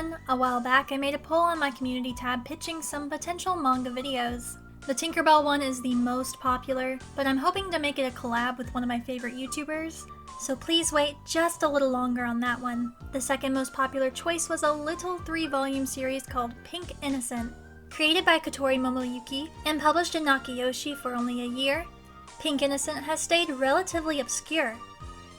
everyone! A while back I made a poll on my community tab pitching some potential manga videos. The Tinkerbell one is the most popular, but I'm hoping to make it a collab with one of my favorite YouTubers, so please wait just a little longer on that one. The second most popular choice was a little 3-volume series called Pink Innocent. Created by Kotori Momoyuki and published in Nakayoshi for only a year, Pink Innocent has stayed relatively obscure.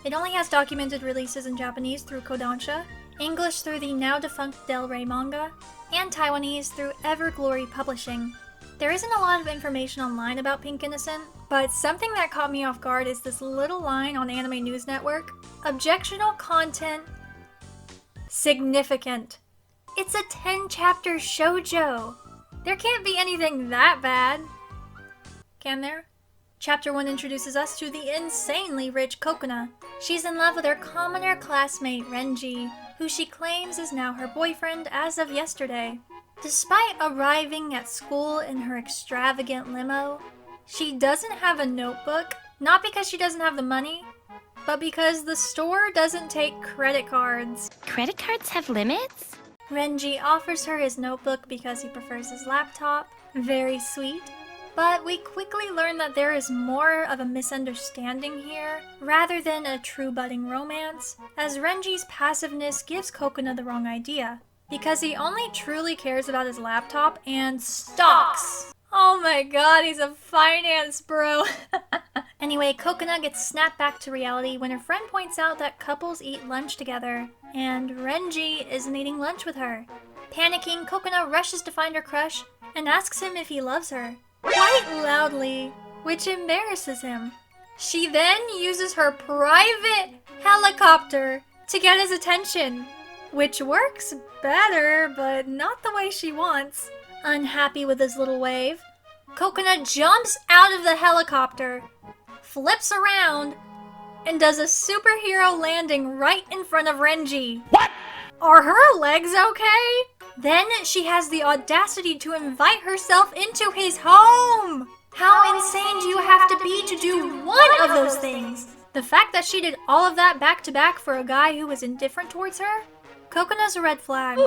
It only has documented releases in Japanese through Kodansha, English through the now-defunct Del Rey manga, and Taiwanese through Everglory Publishing. There isn't a lot of information online about Pink Innocent, but something that caught me off guard is this little line on Anime News Network: objectionable content significant. It's a 10-chapter shoujo. There can't be anything that bad. Can there? Chapter 1 introduces us to the insanely rich Kokona. She's in love with her commoner classmate Renji, who she claims is now her boyfriend as of yesterday. Despite arriving at school in her extravagant limo, she doesn't have a notebook, not because she doesn't have the money, but because the store doesn't take credit cards. Credit cards have limits? Renji offers her his notebook because he prefers his laptop. Very sweet. But we quickly learn that there is more of a misunderstanding here, rather than a true budding romance, as Renji's passiveness gives Kokona the wrong idea, because he only truly cares about his laptop and stocks! Oh my god, he's a finance bro! Anyway, Kokona gets snapped back to reality when her friend points out that couples eat lunch together, and Renji isn't eating lunch with her. Panicking, Kokona rushes to find her crush and asks him if he loves her, quite loudly, which embarrasses him. She then uses her private helicopter to get his attention, which works better, but not the way she wants. Unhappy with his little wave, Kokona jumps out of the helicopter, flips around, and does a superhero landing right in front of Renji. What? Are her legs okay? Then she has the audacity to invite herself into his home! How insane do you have to be to do one of those things? The fact that she did all of that back to back for a guy who was indifferent towards her? Kokona's a red flag.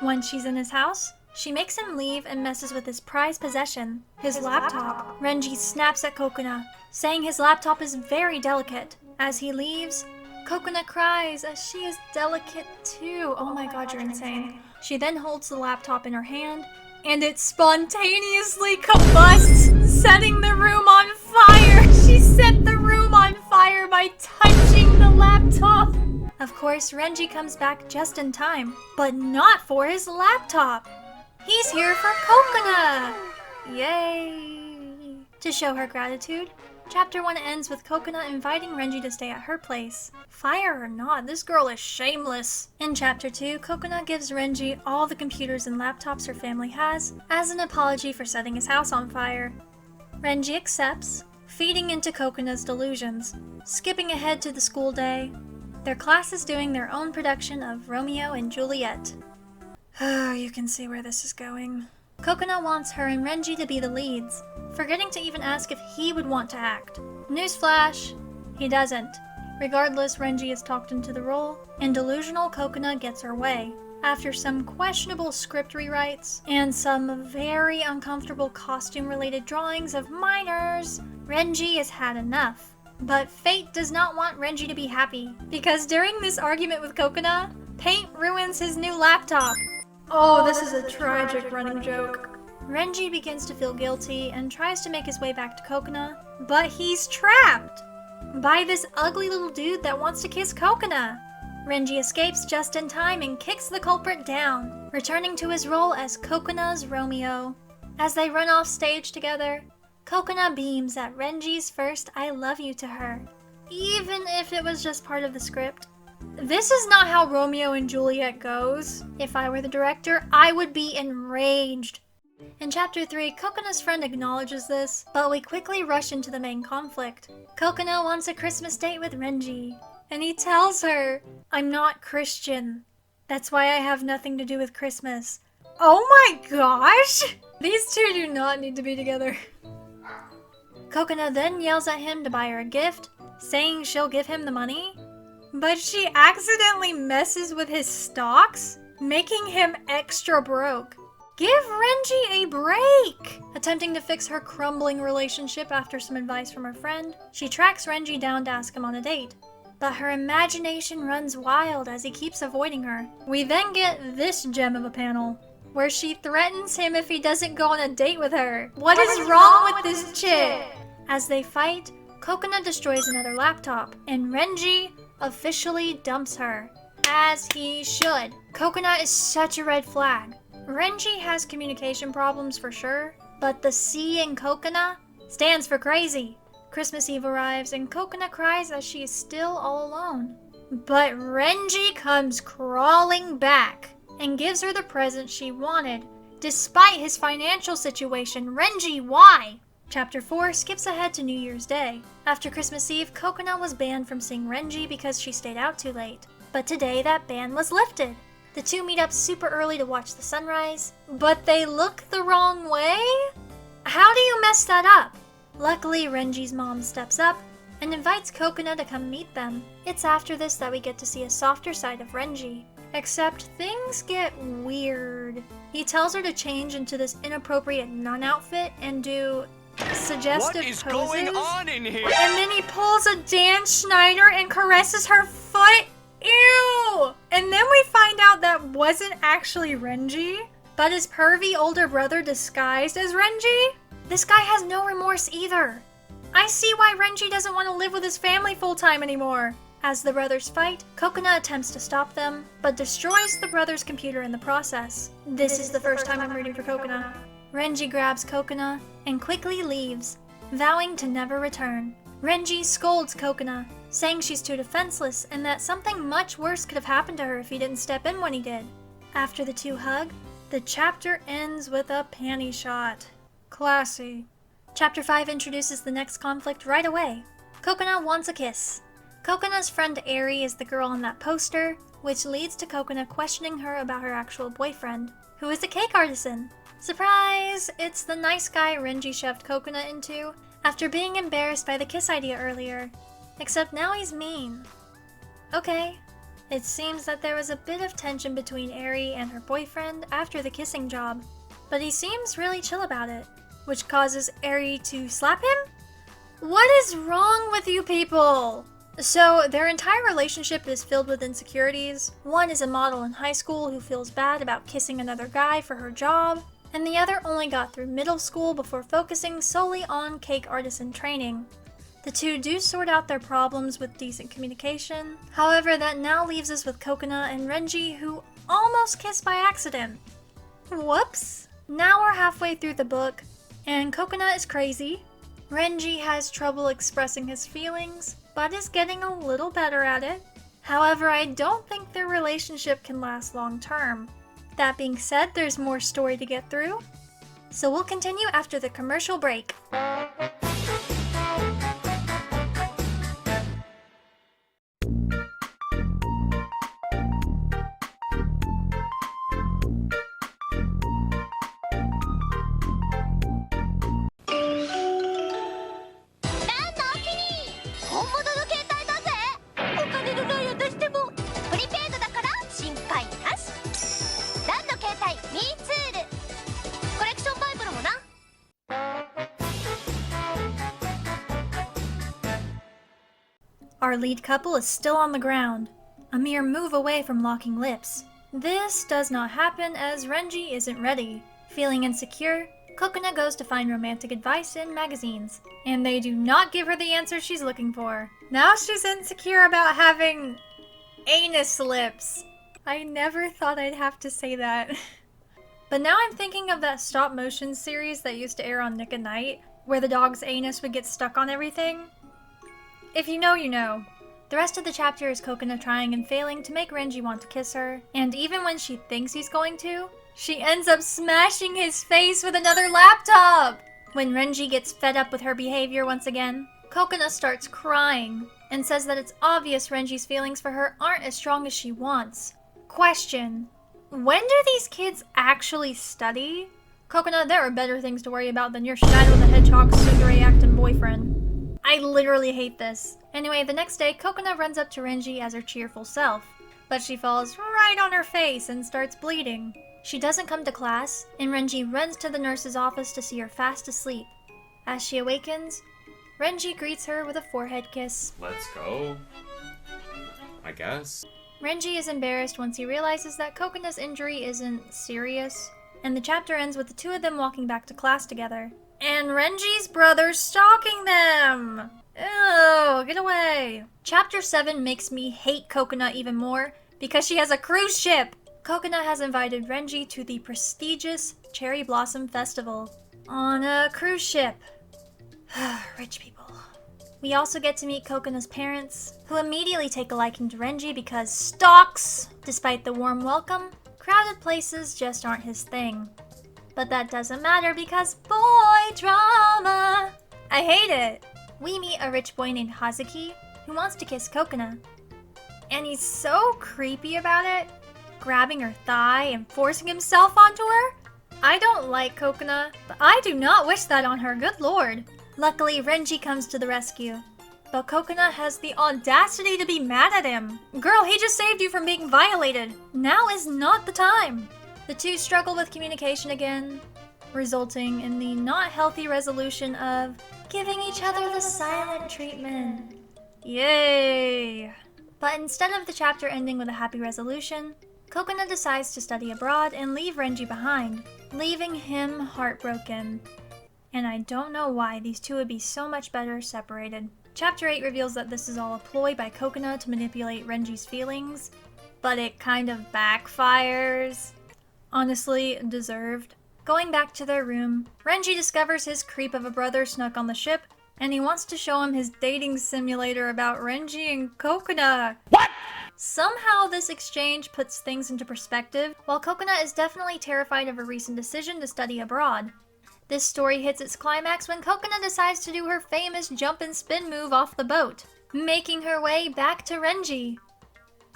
Once she's in his house, she makes him leave and messes with his prized possession, his laptop. Renji snaps at Kokona, saying his laptop is very delicate. As he leaves, Kokona cries as she is delicate too. Oh my god, you're insane. She then holds the laptop in her hand, and it spontaneously combusts, setting the room on fire! She set the room on fire by touching the laptop! Of course, Renji comes back just in time, but not for his laptop! He's here for Kokona! Yay! To show her gratitude, Chapter 1 ends with Kokona inviting Renji to stay at her place. Fire or not, this girl is shameless! In Chapter 2, Kokona gives Renji all the computers and laptops her family has as an apology for setting his house on fire. Renji accepts, feeding into Kokona's delusions. Skipping ahead to the school day, their class is doing their own production of Romeo and Juliet. Oh, you can see where this is going. Kokona wants her and Renji to be the leads, forgetting to even ask if he would want to act. Newsflash, he doesn't. Regardless, Renji is talked into the role, and delusional Kokona gets her way. After some questionable script rewrites, and some very uncomfortable costume-related drawings of minors, Renji has had enough. But fate does not want Renji to be happy, because during this argument with Kokona, paint ruins his new laptop. Oh, this is a tragic running joke. Renji begins to feel guilty and tries to make his way back to Kokona, but he's trapped by this ugly little dude that wants to kiss Kokona. Renji escapes just in time and kicks the culprit down, returning to his role as Kokona's Romeo. As they run off stage together, Kokona beams at Renji's first I love you to her, even if it was just part of the script. This is not how Romeo and Juliet goes. If I were the director, I would be enraged. In Chapter 3, Kokona's friend acknowledges this, but we quickly rush into the main conflict. Kokona wants a Christmas date with Renji, and he tells her, "I'm not Christian. That's why I have nothing to do with Christmas." Oh my gosh! These two do not need to be together. Kokona then yells at him to buy her a gift, saying she'll give him the money. But she accidentally messes with his stocks? making him extra broke. Give Renji a break! Attempting to fix her crumbling relationship after some advice from her friend, she tracks Renji down to ask him on a date. But her imagination runs wild as he keeps avoiding her. We then get this gem of a panel, where she threatens him if he doesn't go on a date with her. What is wrong with this chick? As they fight, Kokona destroys another laptop, and Renji officially dumps her. As he should. Kokona is such a red flag. Renji has communication problems for sure, but the C in Kokona stands for crazy. Christmas Eve arrives and Kokona cries as she is still all alone. But Renji comes crawling back and gives her the present she wanted, despite his financial situation. Renji, why? Chapter 4 skips ahead to New Year's Day. After Christmas Eve, Kokona was banned from seeing Renji because she stayed out too late. But today that ban was lifted. The two meet up super early to watch the sunrise, but they look the wrong way? How do you mess that up? Luckily, Renji's mom steps up and invites Kokona to come meet them. It's after this that we get to see a softer side of Renji. Except things get weird. He tells her to change into this inappropriate nun outfit and do suggestive What is poses. going on in here? And then he pulls a Dan Schneider and caresses her foot. Ew! And then we find out that wasn't actually Renji, but his pervy older brother disguised as Renji. This guy has no remorse either. I see why Renji doesn't want to live with his family full-time anymore. As the brothers fight, Kokona attempts to stop them, but destroys the brother's computer in the process. This is the first time I'm rooting for Kokona. Renji grabs Kokona and quickly leaves, vowing to never return. Renji scolds Kokona, saying she's too defenseless and that something much worse could have happened to her if he didn't step in when he did. After the two hug, the chapter ends with a panty shot. Classy. Chapter 5 introduces the next conflict right away. Kokona wants a kiss. Kokona's friend Eri is the girl on that poster, which leads to Kokona questioning her about her actual boyfriend, who is a cake artisan. Surprise! It's the nice guy Renji shoved Kokona into after being embarrassed by the kiss idea earlier. Except now he's mean. Okay. It seems that there was a bit of tension between Eri and her boyfriend after the kissing job, but he seems really chill about it, which causes Eri to slap him? What is wrong with you people? So, their entire relationship is filled with insecurities. One is a model in high school who feels bad about kissing another guy for her job, and the other only got through middle school before focusing solely on cake artisan training. The two do sort out their problems with decent communication. However, that now leaves us with Kokona and Renji, who almost kissed by accident. Whoops! Now we're halfway through the book, and Kokona is crazy. Renji has trouble expressing his feelings, but is getting a little better at it. However, I don't think their relationship can last long term. That being said, there's more story to get through, so we'll continue after the commercial break. Our lead couple is still on the ground, a mere move away from locking lips. This does not happen as Renji isn't ready. Feeling insecure, Kokona goes to find romantic advice in magazines, and they do not give her the answer she's looking for. Now she's insecure about having anus lips. I never thought I'd have to say that. But now I'm thinking of that stop motion series that used to air on Nick at Night, where the dog's anus would get stuck on everything. If you know, you know. The rest of the chapter is Kokona trying and failing to make Renji want to kiss her, and even when she thinks he's going to, she ends up smashing his face with another laptop! When Renji gets fed up with her behavior once again, Kokona starts crying, and says that it's obvious Renji's feelings for her aren't as strong as she wants. Question: when do these kids actually study? Kokona, there are better things to worry about than your Shadow the Hedgehog tsundere-acting boyfriend. I literally hate this. Anyway, the next day, Kokona runs up to Renji as her cheerful self, but she falls right on her face and starts bleeding. She doesn't come to class, and Renji runs to the nurse's office to see her fast asleep. As she awakens, Renji greets her with a forehead kiss. Let's go. I guess. Renji is embarrassed once he realizes that Kokona's injury isn't serious, and the chapter ends with the two of them walking back to class together. And Renji's brother's stalking them! Ew, get away! Chapter 7 makes me hate Kokona even more because she has a cruise ship! Kokona has invited Renji to the prestigious Cherry Blossom Festival on a cruise ship. Rich people. We also get to meet Kokona's parents, who immediately take a liking to Renji because stalks! Despite the warm welcome, crowded places just aren't his thing. But that doesn't matter because boy drama! I hate it! We meet a rich boy named Hazuki who wants to kiss Kokona. And he's so creepy about it, grabbing her thigh and forcing himself onto her. I don't like Kokona, but I do not wish that on her, good lord. Luckily, Renji comes to the rescue. But Kokona has the audacity to be mad at him. Girl, he just saved you from being violated. Now is not the time. The two struggle with communication again, resulting in the not healthy resolution of giving each other the silent treatment. Yay! But instead of the chapter ending with a happy resolution, Kokona decides to study abroad and leave Renji behind, leaving him heartbroken. And I don't know why these two would be so much better separated. Chapter 8 reveals that this is all a ploy by Kokona to manipulate Renji's feelings, but it kind of backfires. Honestly, deserved. Going back to their room, Renji discovers his creep of a brother snuck on the ship, and he wants to show him his dating simulator about Renji and Kokona. What? Somehow this exchange puts things into perspective, while Kokona is definitely terrified of her recent decision to study abroad. This story hits its climax when Kokona decides to do her famous jump and spin move off the boat, making her way back to Renji.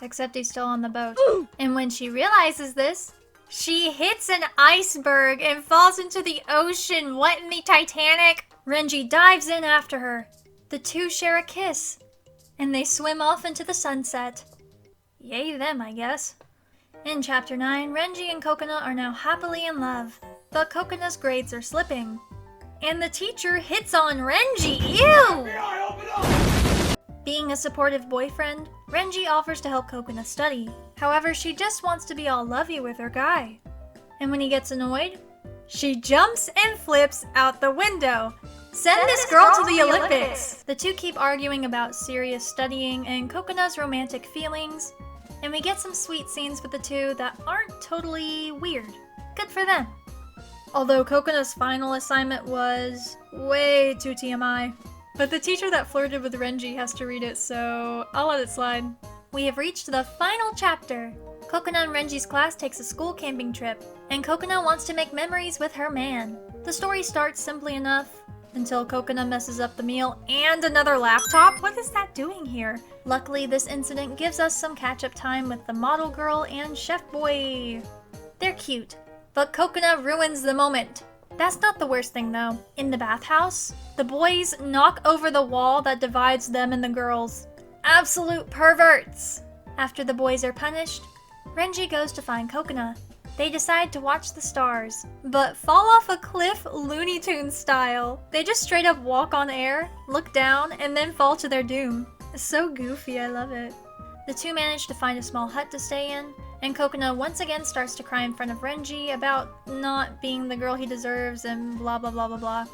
Except he's still on the boat. And when she realizes this, she hits an iceberg and falls into the ocean. What in the Titanic? Renji dives in after her. The two share a kiss, and they swim off into the sunset. Yay them, I guess. In Chapter 9, Renji and Kokona are now happily in love, but Kokona's grades are slipping. And the teacher hits on Renji! Ew! Being a supportive boyfriend, Renji offers to help Kokona study. However, she just wants to be all lovey with her guy. And when he gets annoyed, she jumps and flips out the window. Send this girl to the Olympics! The two keep arguing about serious studying and Kokona's romantic feelings, and we get some sweet scenes with the two that aren't totally weird. Good for them. Although Kokona's final assignment was way too TMI. But the teacher that flirted with Renji has to read it, so I'll let it slide. We have reached the final chapter. Kokona and Renji's class takes a school camping trip, and Kokona wants to make memories with her man. The story starts simply enough, until Kokona messes up the meal and another laptop? What is that doing here? Luckily, this incident gives us some catch-up time with the model girl and chef boy. They're cute, but Kokona ruins the moment. That's not the worst thing though. In the bathhouse, the boys knock over the wall that divides them and the girls. Absolute perverts! After the boys are punished, Renji goes to find Kokona. They decide to watch the stars, but fall off a cliff Looney Tunes style. They just straight up walk on air, look down, and then fall to their doom. It's so goofy, I love it. The two manage to find a small hut to stay in, and Kokona once again starts to cry in front of Renji about not being the girl he deserves and blah blah blah blah blah.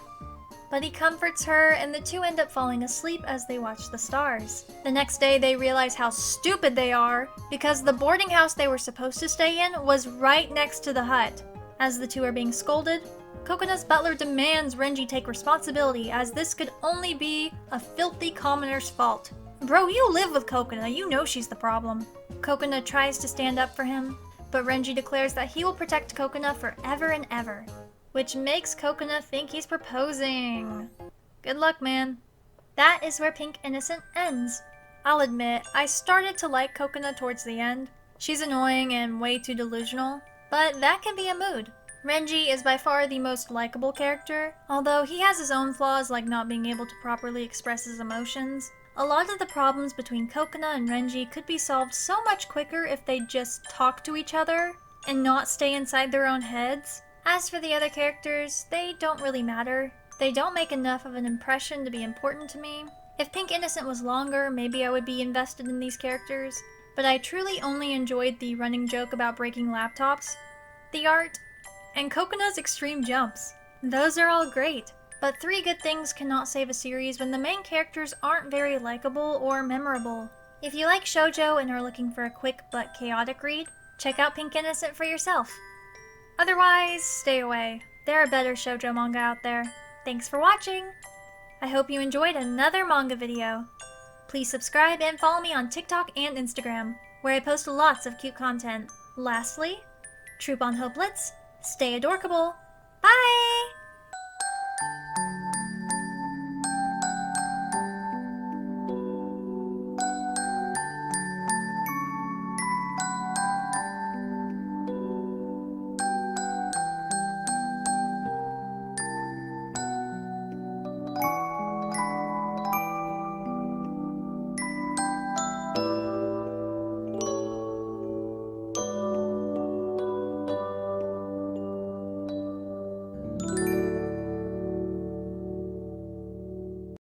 But he comforts her, and the two end up falling asleep as they watch the stars. The next day, they realize how stupid they are, because the boarding house they were supposed to stay in was right next to the hut. As the two are being scolded, Kokona's butler demands Renji take responsibility, as this could only be a filthy commoner's fault. Bro, you live with Kokona, you know she's the problem. Kokona tries to stand up for him, but Renji declares that he will protect Kokona forever and ever, which makes Kokona think he's proposing. Good luck, man. That is where Pink Innocent ends. I'll admit, I started to like Kokona towards the end. She's annoying and way too delusional, but that can be a mood. Renji is by far the most likable character, although he has his own flaws like not being able to properly express his emotions. A lot of the problems between Kokona and Renji could be solved so much quicker if they just talk to each other and not stay inside their own heads. As for the other characters, they don't really matter. They don't make enough of an impression to be important to me. If Pink Innocent was longer, maybe I would be invested in these characters, but I truly only enjoyed the running joke about breaking laptops, the art, and Kokona's extreme jumps. Those are all great. But 3 good things cannot save a series when the main characters aren't very likable or memorable. If you like shoujo and are looking for a quick but chaotic read, check out Pink Innocent for yourself. Otherwise, stay away. There are better shoujo manga out there. Thanks for watching! I hope you enjoyed another manga video. Please subscribe and follow me on TikTok and Instagram, where I post lots of cute content. Lastly, troop on Hopelets, stay adorkable. Bye!